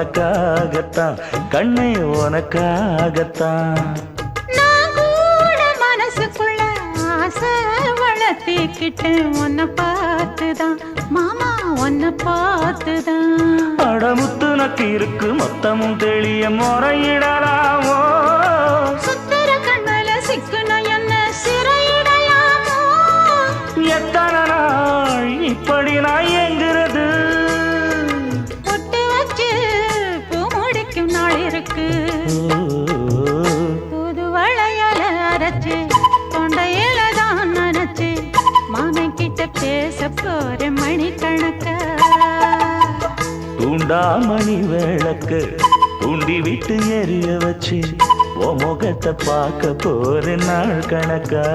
உனக்காகத்தான் கண்ணே உனக்காகத்தான். நான் கூட மனசுக்குள்ள ஆசை வளர்த்திக்கிட்டு உன்னை பார்த்துதான் மாமா உன்னை பார்த்துதான். அடமுத்து நக்கு இருக்கு மொத்தமும் தெளிய முறையிடலாமோ? சுத்தர கண்மல சிக்குன என்ன சிறையிடலாமோ? எத்தனை நாள் இப்படி நான் எங்கிறது? பொட்டு வச்சு பூ முடிக்கும் நாள் இருக்கு. புது வளையல அரைச்சு தொண்டையில தான் நினைச்சு மாமன் கிட்ட பேச போற மணிக்கணக்க. தூண்டாமணி விளக்கு தூண்டி விட்டு எரிய வச்சு உன் முகத்தை பார்க்க போற நாள் கணக்கா.